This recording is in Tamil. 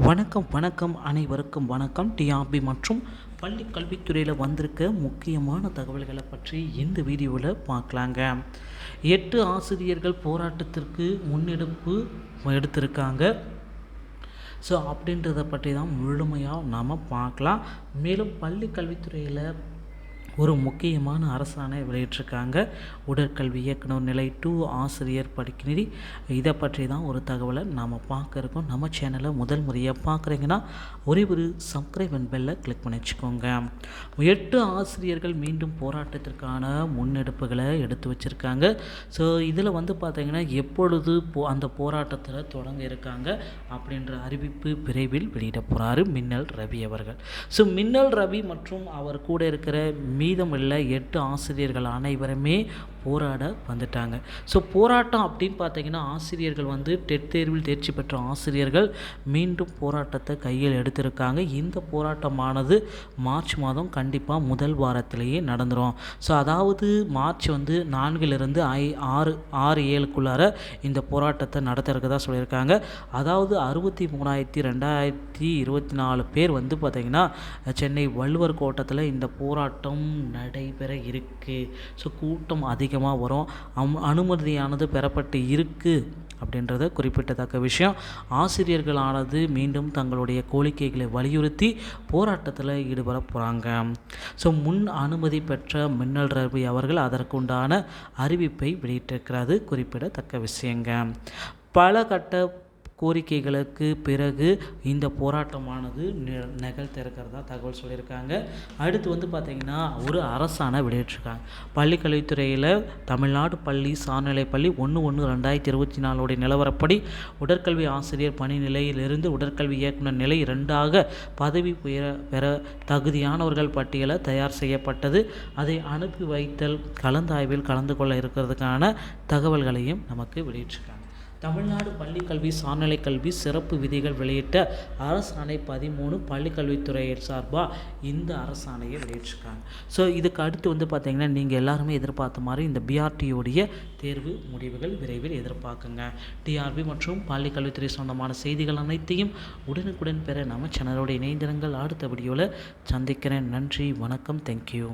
வணக்கம் அனைவருக்கும் வணக்கம். டிஆர்பி மற்றும் பள்ளி கல்வித்துறையில் வந்திருக்க முக்கியமான தகவல்களை பற்றி இந்த வீடியோவில் பார்க்கலாங்க. 8 ஆசிரியர்கள் போராட்டத்திற்கு முன்னெடுப்பு எடுத்திருக்காங்க. அப்படின்றத பற்றி தான் முழுமையாக நாம் பார்க்கலாம். மேலும் பள்ளி கல்வித்துறையில் ஒரு முக்கியமான அரசாணை வெளியிட்டிருக்காங்க. உடற்கல்வி இயக்குனர் நிலை 2 ஆசிரியர் படிக்கிற இதை பற்றி தான் ஒரு தகவலை நாம் பார்க்க இருக்கோம். நம்ம சேனலை முதல் முறையாக பார்க்குறீங்கன்னா ஒரே ஒரு சப்ஸ்கிரைப் அண்ட் பெல்லை கிளிக் பண்ணி வச்சுக்கோங்க. 8 ஆசிரியர்கள் மீண்டும் போராட்டத்திற்கான முன்னெடுப்புகளை எடுத்து வச்சுருக்காங்க. இதில் பார்த்திங்கன்னா எப்பொழுது அந்த போராட்டத்தில் தொடங்க இருக்காங்க அப்படின்ற அறிவிப்பு விரைவில் வெளியிட போகிறாரு மின்னல் ரவி அவர்கள். மின்னல் ரவி மற்றும் அவர் கூட இருக்கிற மீதமுள்ள 8 ஆசிரியர்கள் அனைவருமே போராட வந்துட்டாங்க. போராட்டம் அப்படின்னு பார்த்தீங்கன்னா ஆசிரியர்கள் டெட் தேர்வில் தேர்ச்சி பெற்ற ஆசிரியர்கள் மீண்டும் போராட்டத்தை கையில் எடுத்திருக்காங்க. இந்த போராட்டமானது மார்ச் மாதம் கண்டிப்பாக முதல் வாரத்திலேயே நடந்துடும். அதாவது மார்ச் 4லிருந்து 6-7க்குள்ளார இந்த போராட்டத்தை நடத்துறதுக்கு சொல்லியிருக்காங்க. அதாவது 63,224 பேர் பார்த்திங்கன்னா சென்னை வள்ளுவர் கோட்டத்தில் இந்த போராட்டம் நடைபெற இருக்கு. கூட்டம் அதிகமாக வரும். அனுமதியானது பெறப்பட்டு இருக்கு அப்படின்றத குறிப்பிட்டத்தக்க விஷயம். ஆசிரியர்களானது மீண்டும் தங்களுடைய கோரிக்கைகளை வலியுறுத்தி போராட்டத்தில் ஈடுபட போகிறாங்க. முன் அனுமதி பெற்ற மின்னல் ரவி அவர்கள் அதற்குண்டான அறிவிப்பை வெளியிட்டிருக்கிறது குறிப்பிடத்தக்க விஷயங்க. பல கட்ட கோரிக்கைகளுக்கு பிறகு இந்த போராட்டமானது நிகழ்த்திருக்கிறதா தகவல் சொல்லியிருக்காங்க. அடுத்து பார்த்திங்கன்னா ஒரு அரசாணை வெளியிட்டிருக்காங்க. பள்ளி கல்வித்துறையில் தமிழ்நாடு பள்ளி சார்நிலைப்பள்ளி 1/1/2024 நிலவரப்படி உடற்கல்வி ஆசிரியர் பணி நிலையிலிருந்து உடற்கல்வி இயக்குனர் நிலை 2ஆக பதவி பெற தகுதியானவர்கள் பட்டியலை தயார் செய்யப்பட்டது. அதை அனுப்பி வைத்தல் கலந்தாய்வில் கலந்து கொள்ள இருக்கிறதுக்கான தகவல்களையும் நமக்கு வெளியிட்டிருக்காங்க. தமிழ்நாடு பள்ளிக்கல்வி சார்நிலை கல்வி சிறப்பு விதிகள் வெளியிட்ட அரசாணை 13 பள்ளிக்கல்வித்துறை சார்பாக இந்த அரசாணையை வெளியிட்டிருக்காங்க. இதுக்கு அடுத்து பார்த்திங்கன்னா நீங்கள் எல்லாருமே எதிர்பார்த்த மாதிரி இந்த பிஆர்டியோடைய தேர்வு முடிவுகள் விரைவில் எதிர்பார்க்குங்க. டிஆர்பி மற்றும் பள்ளிக்கல்வித்துறை சொந்தமான செய்திகள் அனைத்தையும் உடனுக்குடன் பெற நம்ம சேனலோடு இணைந்திருங்கள். அடுத்த வீடியோவில் சந்திக்கிறேன். நன்றி, வணக்கம், தேங்க்யூ.